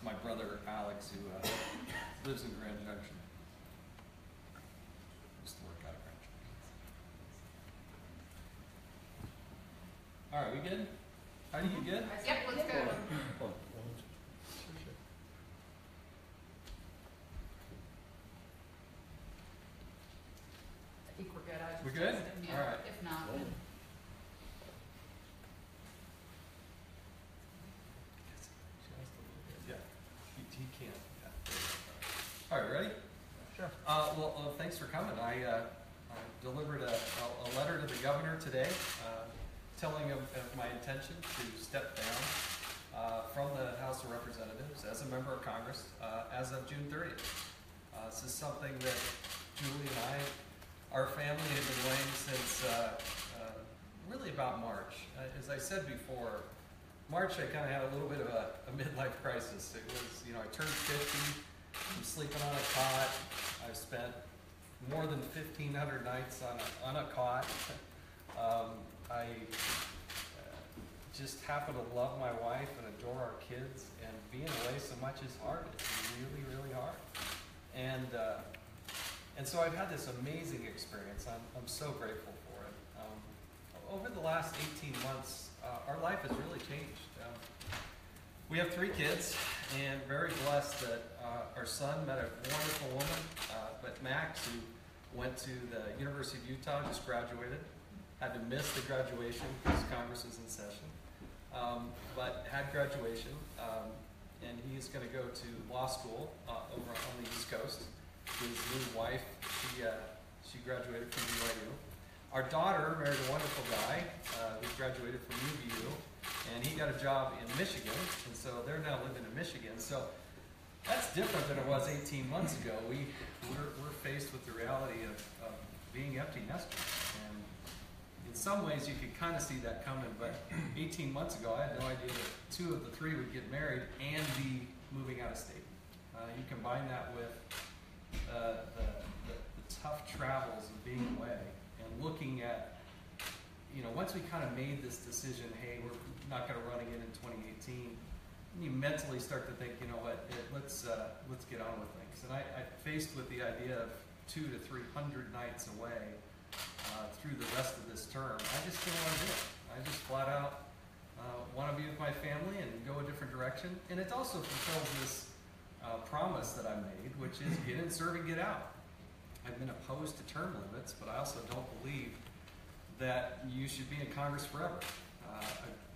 my brother Alex, who lives in Grand Junction. Used to work out of Grand Junction. All right, we good? Heidi, you good? Yep, let's go. I think we're good. We're good? Yeah. All right. If not, then Yeah, he can. Yeah. All right, ready? Sure. Well, thanks for coming. I delivered a letter to the governor today telling him of my intention to step down from the House of Representatives as a member of Congress as of June 30th. This is something that Julie and our family have been weighing since really about March. As I said before, March I kind of had a little bit of a midlife crisis. It was, I turned 50, I'm sleeping on a cot, I've spent more than 1,500 nights on a cot. I just happen to love my wife and adore our kids, and being away so much is hard. It's really, really hard. And so I've had this amazing experience. I'm so grateful for it. Over the last 18 months, our life has really changed. We have 3 kids, and very blessed that our son met a wonderful woman, but Max, who went to the University of Utah, just graduated. Had to miss the graduation because Congress is in session, but had graduation, and he's going to go to law school over on the East Coast. His new wife, she graduated from BYU. Our daughter married a wonderful guy who graduated from UVU, and he got a job in Michigan, and so they're now living in Michigan. So that's different than it was 18 months ago. We're faced with the reality of being empty nesters, and in some ways you could kind of see that coming, but 18 months ago I had no idea that 2 of the 3 would get married and be moving out of state. You combine that with the tough travels of being away and looking at, once we kind of made this decision, hey, we're not going to run again in 2018, you mentally start to think, let's get on with things. And I faced with the idea of 200 to 300 nights away through the rest of this term. I just didn't want to do it. I just flat out want to be with my family and go a different direction. And it also fulfills this promise that I made, which is get in, serve, and get out. I've been opposed to term limits, but I also don't believe that you should be in Congress forever.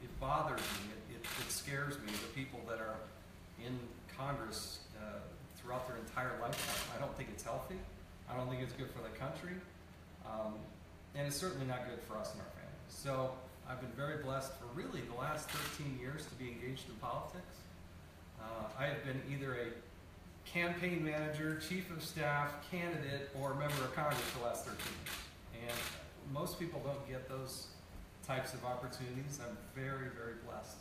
It bothers me, it scares me, the people that are in Congress throughout their entire lifetime. I don't think it's healthy. I don't think it's good for the country. And it's certainly not good for us and our families. So I've been very blessed for really the last 13 years to be engaged in politics. I have been either a campaign manager, chief of staff, candidate, or member of Congress for the last 13 years. And most people don't get those types of opportunities. I'm very, very blessed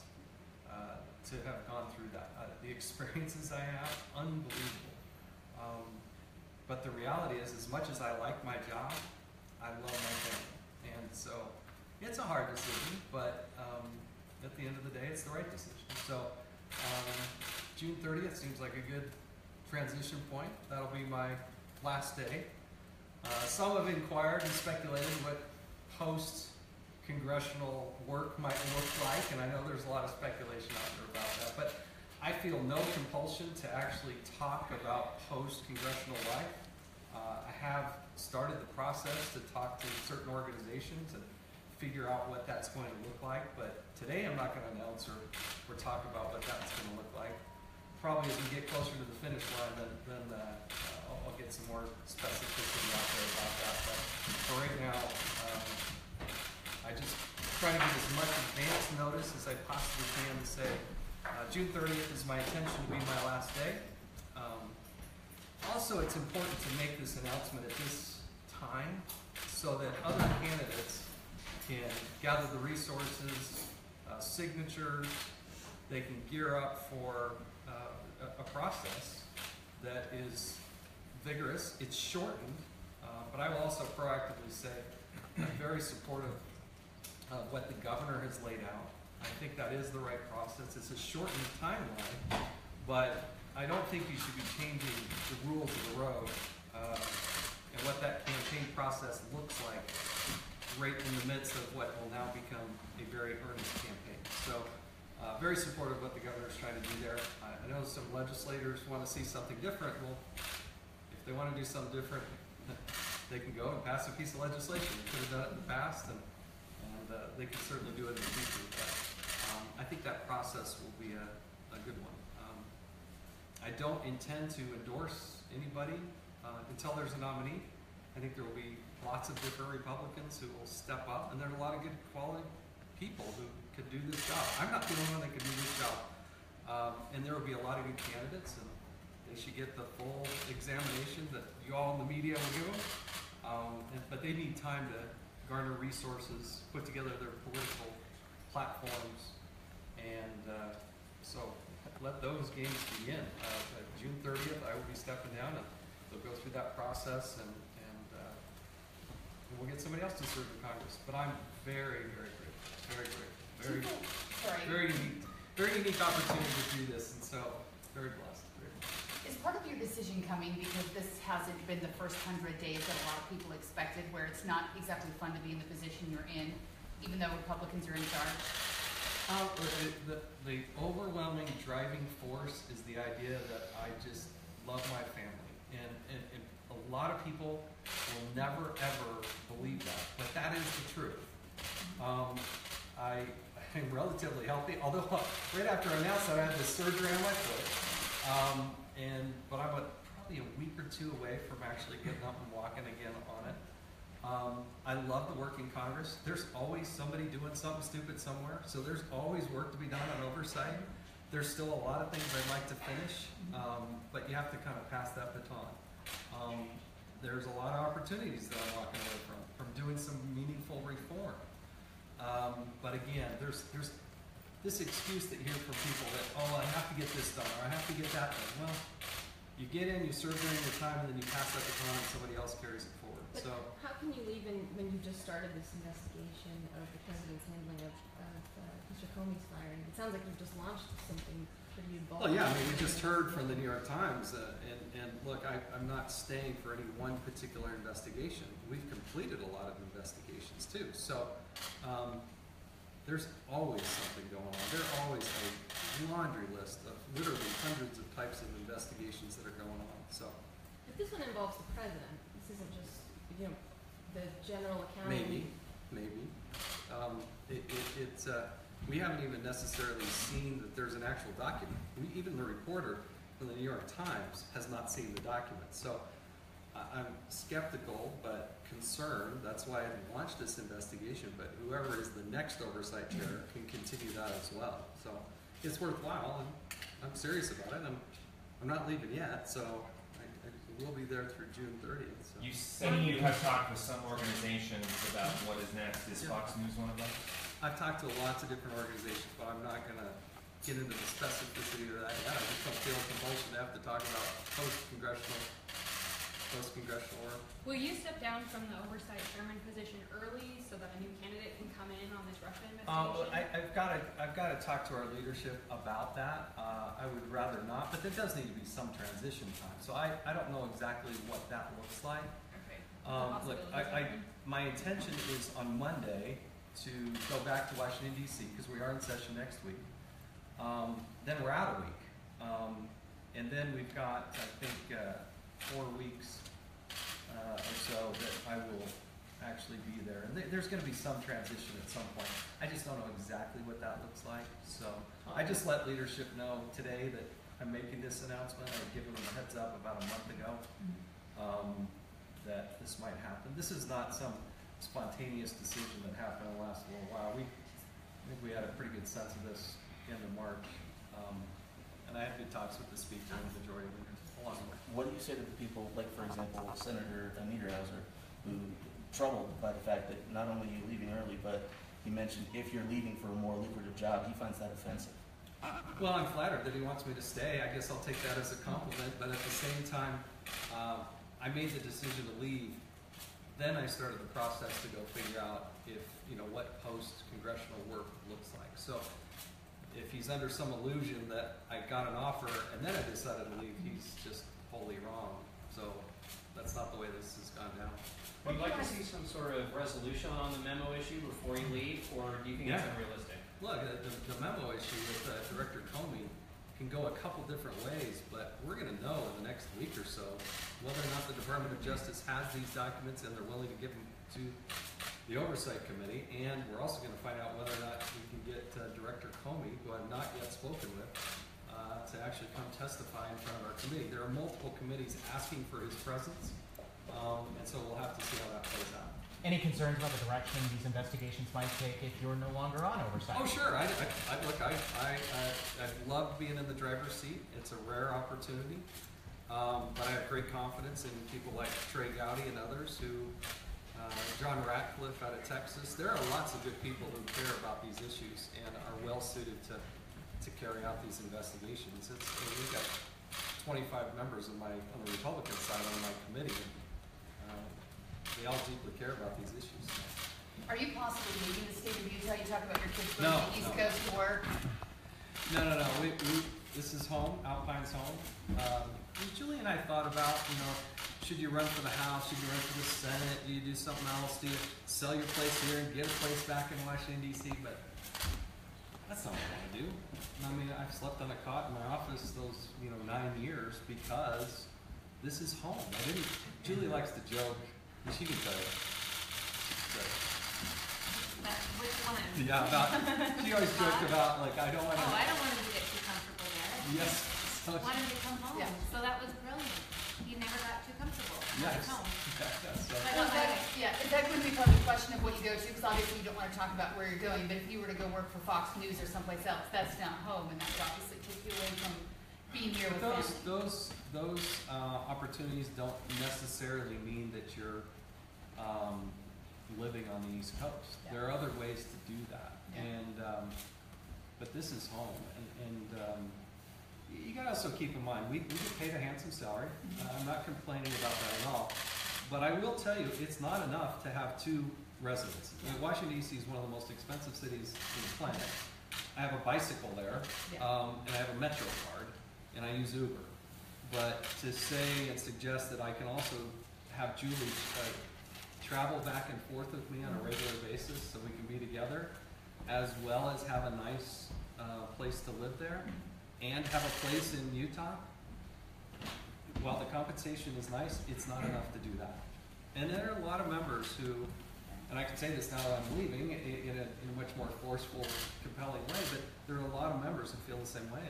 to have gone through that. The experiences I have, unbelievable. But the reality is, as much as I like my job, I love my family. And so it's a hard decision, but at the end of the day, it's the right decision. So June 30th seems like a good transition point. That'll be my last day. Some have inquired and speculated what post-congressional work might look like, and I know there's a lot of speculation out there about that, but I feel no compulsion to actually talk about post-congressional life. I have started the process to talk to certain organizations and figure out what that's going to look like, but today I'm not going to announce or talk about what that's going to look like. Probably as we get closer to the finish line, then I'll get some more specificity out there about that. But for right now, I just try to give as much advance notice as I possibly can to say June 30th is my intention to be my last day. Also, it's important to make this announcement at this time so that other candidates can gather the resources, signatures, they can gear up for a process that is vigorous. It's shortened, but I will also proactively say I'm very supportive of what the governor has laid out. I think that is the right process. It's a shortened timeline, but I don't think you should be changing the rules of the road and what that campaign process looks like right in the midst of what will now become a very earnest campaign. So very supportive of what the governor's trying to do there. I know some legislators want to see something different. Well, if they want to do something different, they can go and pass a piece of legislation. They could have done it in the past, and they can certainly do it in the future. But I think that process will be a good one. I don't intend to endorse anybody until there's a nominee. I think there will be lots of different Republicans who will step up, and there are a lot of good quality people who could do this job. I'm not the only one that could do this job. And there will be a lot of good candidates, and they should get the full examination that you all in the media will give them. But they need time to garner resources, put together their political platforms, and so let those games begin. June 30th, I will be stepping down, and they'll go through that process, and we'll get somebody else to serve in Congress. But I'm very, very grateful, very unique opportunity to do this, and so very blessed. Is part of your decision coming because this hasn't been the first 100 days that a lot of people expected, where it's not exactly fun to be in the position you're in, even though Republicans are in charge? The overwhelming driving force is the idea that I just love my family, and a lot of people will never ever believe that, but that is the truth. I'm relatively healthy, although right after I announced that I had this surgery on my foot, but I'm probably a week or two away from actually getting up and walking again on it. I love the work in Congress. There's always somebody doing something stupid somewhere, so there's always work to be done on oversight. There's still a lot of things I'd like to finish, but you have to kind of pass that baton. There's a lot of opportunities that I'm walking away from doing some meaningful reform. But again, there's this excuse that you hear from people that, oh, I have to get this done, or I have to get that done. Well, you get in, you serve during your time, and then you pass that baton and somebody else carries it forward. But so how can you leave when you just started this investigation of the president's handling of Mr. Comey's firing? It sounds like you've just launched something pretty involved. Well, yeah, I mean, we just heard from the New York Times, and look, I'm not staying for any one particular investigation. We've completed a lot of investigations too, so there's always something going on. There's always a laundry list of literally hundreds of types of investigations that are going on. So, if this one involves the president, this isn't just the general accounting. Maybe. We haven't even necessarily seen that there's an actual document. Even the reporter from the New York Times has not seen the document. So I'm skeptical but concerned. That's why I launched this investigation. But whoever is the next oversight chair can continue that as well. So it's worthwhile, and I'm serious about it. I'm not leaving yet, so I will be there through June 30th. So. You said you have talked with some organizations about what is next. Is Fox News one of them? I've talked to lots of different organizations, but I'm not going to get into the specificity of that yet. I just don't feel a compulsion to have to talk about post-congressional work. Will you step down from the oversight chairman position early so that a new candidate can come in on this Russia investigation? I've got to talk to our leadership about that. I would rather not, but there does need to be some transition time. So I don't know exactly what that looks like. Okay. Look, my intention is on Monday to go back to Washington, D.C., because we are in session next week. Then we're out a week. And then we've got, I think, 4 weeks or so that I will actually be there. And there's going to be some transition at some point. I just don't know exactly what that looks like. So I just let leadership know today that I'm making this announcement. I've given them a heads up about a month ago that this might happen. This is not some spontaneous decision that happened in the last little while. I think we had a pretty good sense of this end of March. And I had good talks with the speaker and the majority leaders along the way. What do you say to the people, like for example, Senator Niederhauser, who troubled by the fact that not only are you leaving early, but he mentioned if you're leaving for a more lucrative job, he finds that offensive. Well, I'm flattered that he wants me to stay. I guess I'll take that as a compliment. But at the same time, I made the decision to leave. Then I started the process to go figure out if what post-congressional work looks like. So if he's under some illusion that I got an offer and then I decided to leave, he's just wholly wrong. So that's not the way this has gone down. Would you like to see some sort of resolution on the memo issue before you leave, or do you think it's Yeah. unrealistic? Look, the memo issue with Director Comey can go a couple different ways, but we're going to know in the next week or so whether or not the Department of Justice has these documents and they're willing to give them to the Oversight Committee, and we're also going to find out whether or not we can get Director Comey, who I've not yet spoken with, to actually come testify in front of our committee. There are multiple committees asking for his presence, and so we'll have to see how that plays out. Any concerns about the direction these investigations might take if you're no longer on oversight? Oh, sure. I love being in the driver's seat. It's a rare opportunity. But I have great confidence in people like Trey Gowdy and others who, John Ratcliffe out of Texas. There are lots of good people who care about these issues and are well suited to carry out these investigations. We've got 25 members on the Republican side on my committee. They all deeply care about these issues. Are you possibly leaving the state of Utah? You talk about your kids No, going to the East no. Coast to work. No. This is home. Alpine's home. Julie and I thought about, should you run for the House? Should you run for the Senate? Do you do something else? Do you sell your place here and get a place back in Washington, D.C.? But that's not what I want to do. I mean, I've slept on a cot in my office those, 9 years because this is home. Julie likes to joke. She can tell you. Which one? Yeah, she always joked about, I don't want to. Oh, I don't want him to get too comfortable there. Yes. So I want him to come home. Yeah. So that was brilliant. He never got too comfortable. Yes. At home. So, Well, that would be part of the question of what you go to, because obviously you don't want to talk about where you're going, but if you were to go work for Fox News or someplace else, that's not home, and that would obviously take you away from being here with family. those opportunities don't necessarily mean that you're living on the East Coast. Yeah. There are other ways to do that, Yeah. but this is home, and you gotta also keep in mind we get paid a handsome salary. I'm not complaining about that at all, but I will tell you it's not enough to have two residences. Washington D.C. is one of the most expensive cities on the planet. I have a bicycle there, Yeah. and I have a Metro card, and I use Uber. But to say and suggest that I can also have Julie travel back and forth with me on a regular basis so we can be together, as well as have a nice place to live there, and have a place in Utah, while the compensation is nice, it's not enough to do that. And there are a lot of members who, and I can say this now that I'm leaving in a much more forceful, compelling way, but there are a lot of members who feel the same way.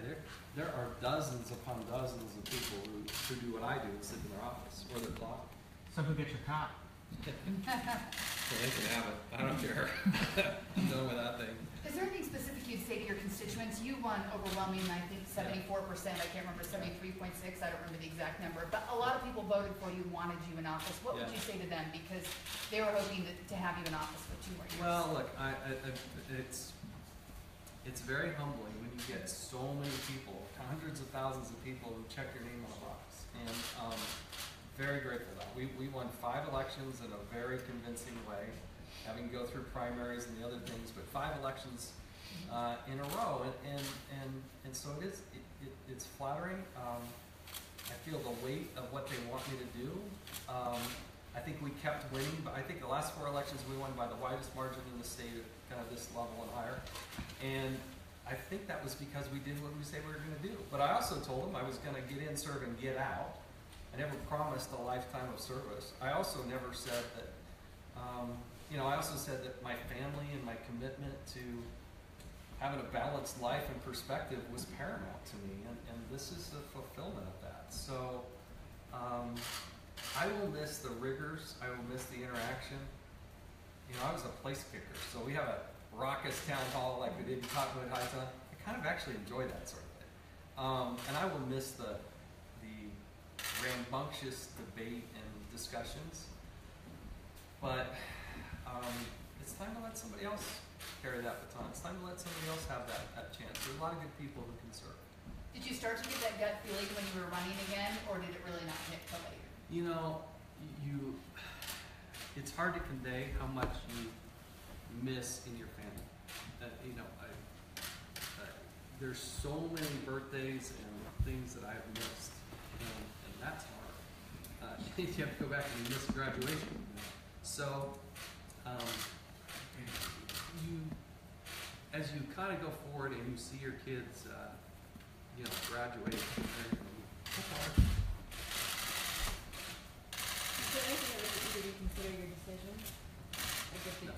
There are dozens upon dozens of people who do what I do and sit in their office or their block. So who gets your cop? Well, they can have it. I don't care. I'm done with that thing. Is there anything specific you'd say to your constituents? You won overwhelming, I think 74%, I can't remember, 73.6, I don't remember the exact number, but a lot of people voted for you, wanted you in office. What would Yeah. you say to them? Because they were hoping to have you in office for 2 more years. Well, look, it's very humbling when you get so many people, hundreds of thousands of people who check your name on a box. And very grateful for that. We won 5 elections in a very convincing way, having to go through primaries and the other things, but 5 elections in a row. And so it's flattering. I feel the weight of what they want me to do. I think we kept winning, but I think the last 4 elections we won by the widest margin in the state at kind of this level and higher. And I think that was because we did what we say we were going to do. But I also told them I was going to get in, serve, and get out. I never promised a lifetime of service. I also never said that, I also said that my family and my commitment to having a balanced life and perspective was paramount to me. And this is the fulfillment of that. So I will miss the rigors. I will miss the interaction. I was a place kicker. So we have a raucous town hall like we did in Cottonwood Heights. I kind of actually enjoy that sort of thing. And I will miss the rambunctious debate and discussions. But it's time to let somebody else carry that baton. It's time to let somebody else have that chance. There are a lot of good people who can serve. Did you start to get that gut feeling when you were running again, or did it really not hit till later? It's hard to convey how much you miss in your family. there's so many birthdays and things that I've missed, and that's hard. You have to go back and miss graduation. So, as you kind of go forward and you see your kids, graduate, Is there anything that would either reconsider your decision? Like if No.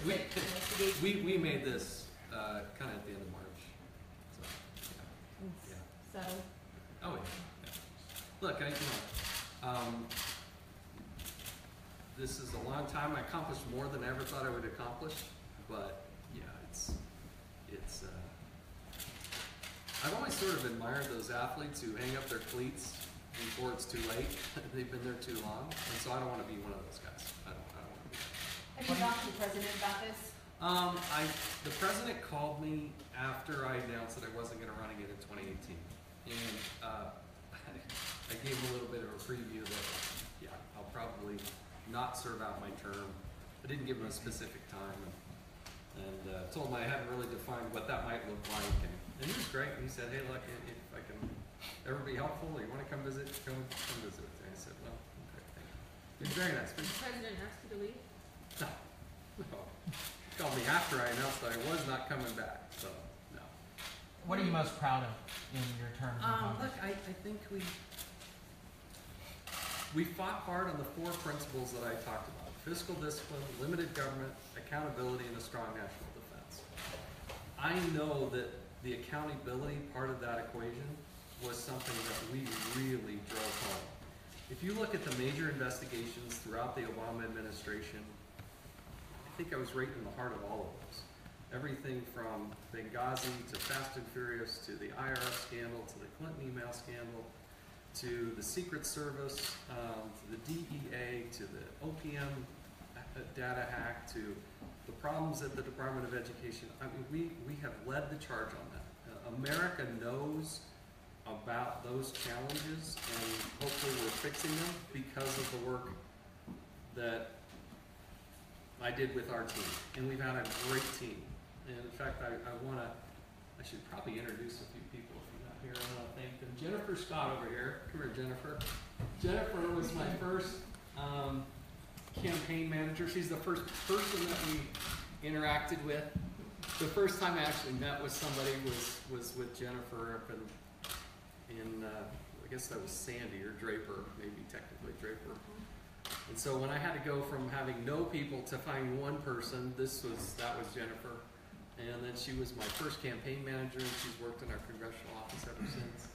the investigation we made this kind of at the end of March. So, is yeah. settled? Oh yeah. Look, this is a long time. I accomplished more than I ever thought I would accomplish, but yeah, it's. I've always sort of admired those athletes who hang up their cleats before it's too late. They've been there too long, and so I don't want to be one of those guys. I don't want to be. Have you talked to the president about this? The president called me after I announced that I wasn't going to run again in 2018, and I gave him a little bit of a preview that, yeah, I'll probably not serve out my term. I didn't give him a specific time, and told him I hadn't really defined what that might look like, and he was great. He said, "Hey, look, if I can ever be helpful, or you want to come visit, come visit." And I said, "Well, okay, thank you." He was very nice. Did the president ask you to leave? No. He called me after I announced that I was not coming back, so no. What are you most proud of in your term? Look, I think we fought hard on the 4 principles that I talked about: fiscal discipline, limited government, accountability, and a strong national defense. I know that the accountability part of that equation was something that we really drove home. If you look at the major investigations throughout the Obama administration, I think I was right in the heart of all of those. Everything from Benghazi to Fast and Furious to the IRS scandal to the Clinton email scandal to the Secret Service, to the DEA, to the OPM data hack, to the problems at the Department of Education. I mean, we have led the charge on that. America knows about those challenges, and hopefully we're fixing them because of the work that I did with our team. And we've had a great team. And in fact, I should probably introduce a few people if you're not here. I want to thank them. Jennifer Scott over here. Come here, Jennifer. Jennifer was my first campaign manager. She's the first person that we interacted with. The first time I actually met with somebody was with Jennifer up in I guess that was Sandy or Draper, maybe technically Draper. And so when I had to go from having no people to finding one person, that was Jennifer. And then she was my first campaign manager, and she's worked in our congressional office ever since.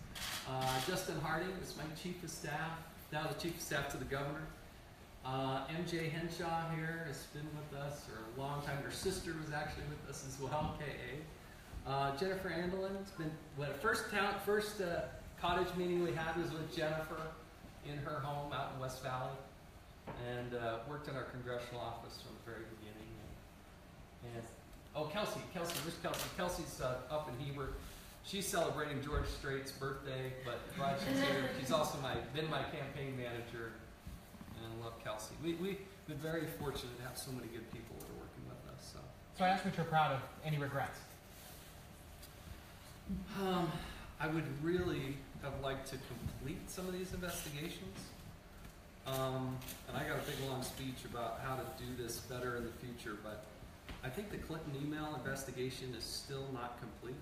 Justin Harding is my chief of staff, now the chief of staff to the governor. MJ Henshaw here has been with us for a long time. Her sister was actually with us as well, K.A. Jennifer Andelin has been, first cottage meeting we had was with Jennifer in her home out in West Valley, and worked in our congressional office from the very beginning. Kelsey, where's Kelsey? Kelsey's up in Heber. She's celebrating George Strait's birthday, but glad she's here. She's also been my campaign manager. And I love Kelsey. We've been very fortunate to have so many good people that are working with us. So I asked what you're proud of. Any regrets? I would really have liked to complete some of these investigations. And I got a big long speech about how to do this better in the future, but I think the Clinton email investigation is still not complete.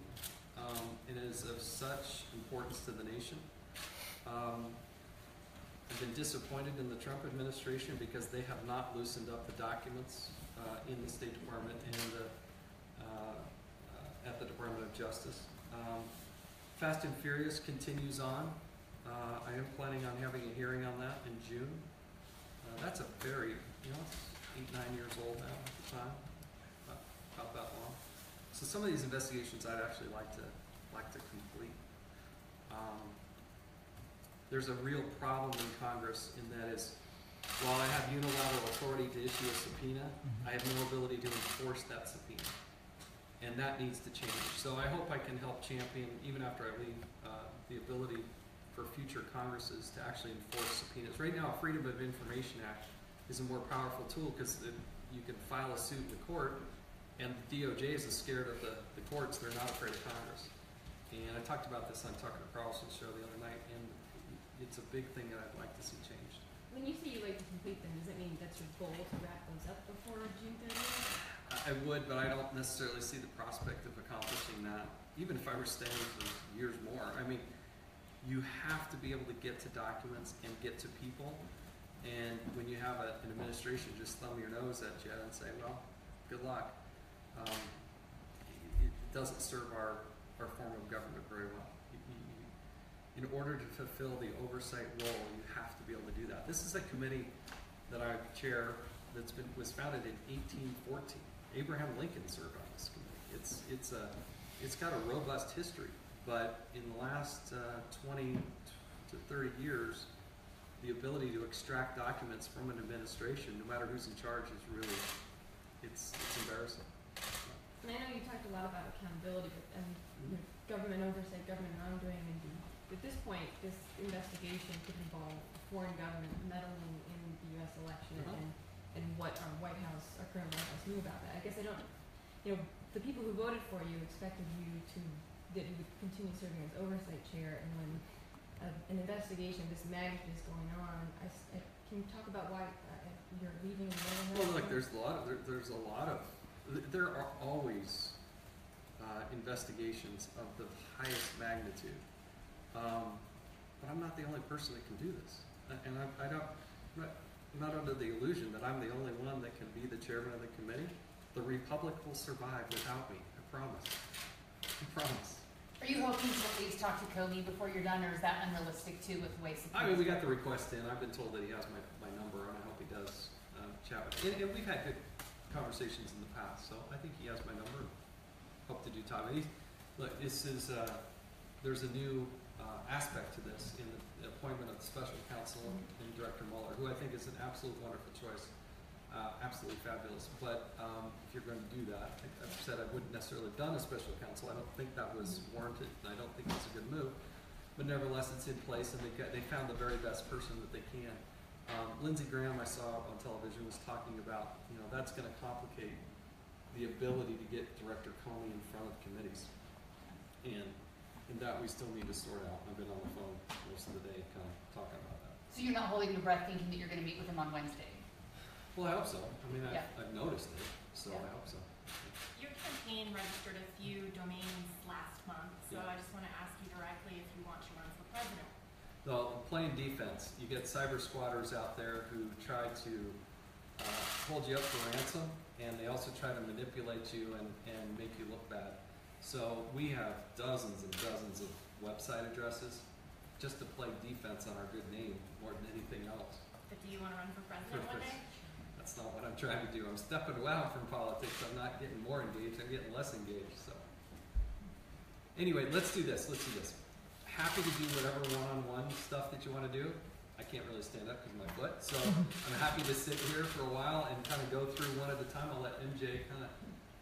It is of such importance to the nation. I've been disappointed in the Trump administration because they have not loosened up the documents in the State Department and at the Department of Justice. Fast and Furious continues on. I am planning on having a hearing on that in June. That's a very, it's 8-9 years old now at the time, about that long. So some of these investigations I'd actually like to complete. There's a real problem in Congress, and that is, while I have unilateral authority to issue a subpoena, I have no ability to enforce that subpoena. And that needs to change. So I hope I can help champion, even after I leave, the ability for future Congresses to actually enforce subpoenas. Right now, Freedom of Information Act is a more powerful tool because you can file a suit in the court, and the DOJ is scared of the courts. They're not afraid of Congress. And I talked about this on Tucker Carlson's show the other night, and it's a big thing that I'd like to see changed. When you say you like to complete them, does that mean that's your goal to wrap those up before June 30th? I would, but I don't necessarily see the prospect of accomplishing that, even if I were staying for years more. I mean, you have to be able to get to documents and get to people. And when you have an administration just thumb your nose at you and say, well, good luck, it doesn't serve our form of government very well. In order to fulfill the oversight role, you have to be able to do that. This is a committee that I chair was founded in 1814. Abraham Lincoln served on this committee. It's got a robust history, but in the last 20 to 30 years, the ability to extract documents from an administration, no matter who's in charge, is really, it's embarrassing. And I know you talked a lot about accountability, but you know, government oversight, government wrongdoing, and at this point, this investigation could involve foreign government meddling in the U.S. election and what our White House, our current White House, knew about that. I guess I don't, you know, the people who voted for you expected that you would continue serving as oversight chair, and when an investigation of this magnitude is going on, can you talk about why you're leaving the White House? Well, look, there are always investigations of the highest magnitude. But I'm not the only person that can do this. And I'm not under the illusion that I'm the only one that can be the chairman of the committee. The Republic will survive without me, I promise. I promise. Are you hoping to at least talk to Comey before you're done, or is that unrealistic too with waste of I mean, we got the request in. I've been told that he has my number, and I hope he does chat with me. And we've had good conversations in the past, so I think he has my number. Hope to do time. And look, this is, there's a new aspect to this in the appointment of the special counsel and Director Mueller, who I think is an absolute wonderful choice, absolutely fabulous. But if you're going to do that, I've said I wouldn't necessarily have done a special counsel. I don't think that was warranted, and I don't think it's a good move. But nevertheless, it's in place, and they found the very best person that they can. Lindsey Graham, I saw on television, was talking about, you know, that's going to complicate the ability to get Director Comey in front of committees, and that we still need to sort out. I've been on the phone most of the day kind of talking about that. So you're not holding your breath thinking that you're going to meet with him on Wednesday? Well, I hope so. I mean, Yeah. I've noticed it, so Yeah. I hope so. Your campaign registered a few domains last month, so Yeah. I just want to ask you directly if you want to run for president. So, playing defense, you get cyber squatters out there who try to hold you up for ransom, and they also try to manipulate you and make you look bad. So we have dozens and dozens of website addresses just to play defense on our good name more than anything else. But do you want to run for president one day? That's not what I'm trying to do. I'm stepping out from politics. I'm not getting more engaged. I'm getting less engaged. So anyway, let's do this. Happy to do whatever one-on-one stuff that you want to do. I can't really stand up because of my foot. So I'm happy to sit here for a while and kind of go through one at a time. I'll let MJ kind of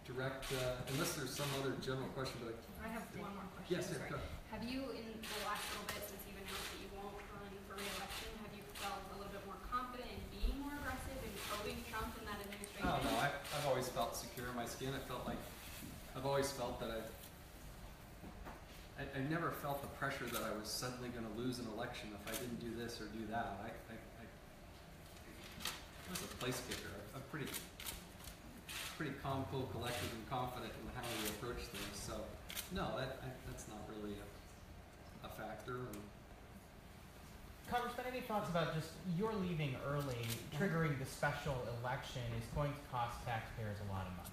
direct, unless there's some other general question. But I have one more question. yes, Sorry. go. Have you, in the last little bit since you've announced that you won't run for re-election, have you felt a little bit more confident in being more aggressive and probing Trump in that administration? Oh no, I've always felt secure in my skin. I've always felt that I never felt the pressure that I was suddenly going to lose an election if I didn't do this or do that. I was a place kicker. I'm pretty calm, cool, collected, and confident in how we approach things. So no, that's not really a factor. Congressman, any thoughts about just your leaving early, triggering the special election is going to cost taxpayers a lot of money?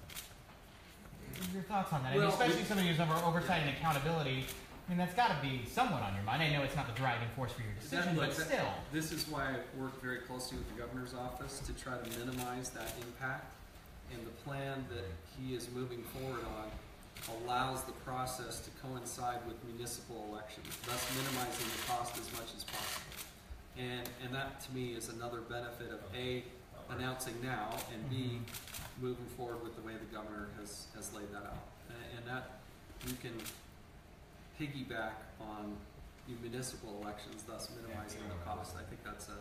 Your thoughts on that? Well, I mean, especially somebody who's over oversight and accountability. I mean, that's got to be somewhat on your mind. I know it's not the driving force for your decision, but still. This is why I worked very closely with the governor's office to try to minimize that impact. And the plan that he is moving forward on allows the process to coincide with municipal elections, thus minimizing the cost as much as possible. And that to me is another benefit of A, announcing now, and B, moving forward with the way the governor has laid that out. And that you can piggyback on municipal elections, thus minimizing the cost. I think that's a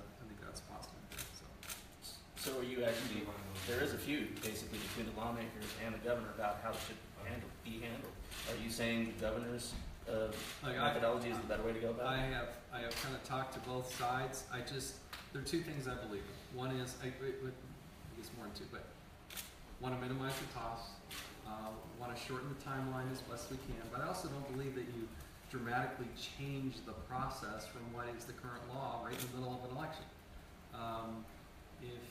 positive thing. So are you actually, there is a feud basically between the lawmakers and the governor about how it should be handled. Are you saying the governor's Like methodology is the better way to go about it? I have kind of talked to both sides. There are two things I believe in. One is, I guess more than two, but want to minimize the costs, want to shorten the timeline as best we can, but I also don't believe that you dramatically change the process from what is the current law right in the middle of an election. If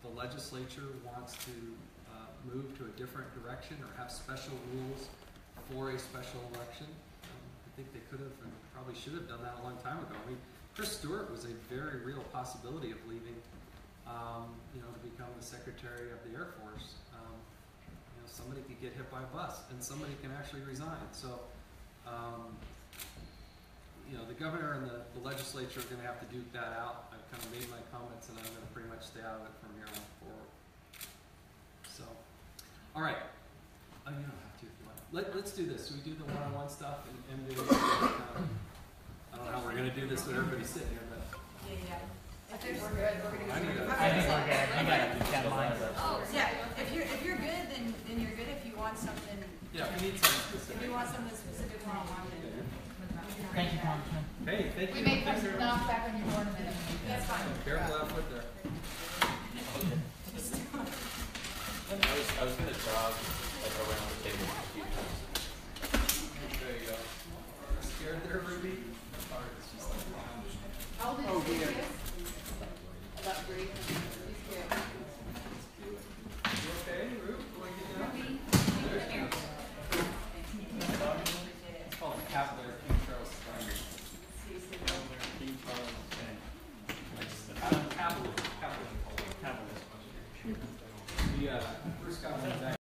the legislature wants to move to a different direction or have special rules for a special election, I think they could have and probably should have done that a long time ago. I mean, Chris Stewart was a very real possibility of leaving, to become the Secretary of the Air Force. Somebody could get hit by a bus and somebody can actually resign. So, the governor and the legislature are going to have to duke that out. I've kind of made my comments and I'm going to pretty much stay out of it from here on forward. So, all right. Oh, you don't have to if you want. Let's do this. So we do the one-on-one stuff and do I don't know how we're going to do this with everybody sitting here, but Yeah. I think we're good. We're gonna I need a- I think we're good. I got it. Got mine. Oh, yeah, if you're good, then you're good. If you want something, yeah, we need something if specific. you want something specific one-on-one, then. Thank you, Congressman. Hey, thank you. We may Thanks, come everyone. knock back on your door in a minute. That's fine. Careful out foot there. I was gonna jog like around the table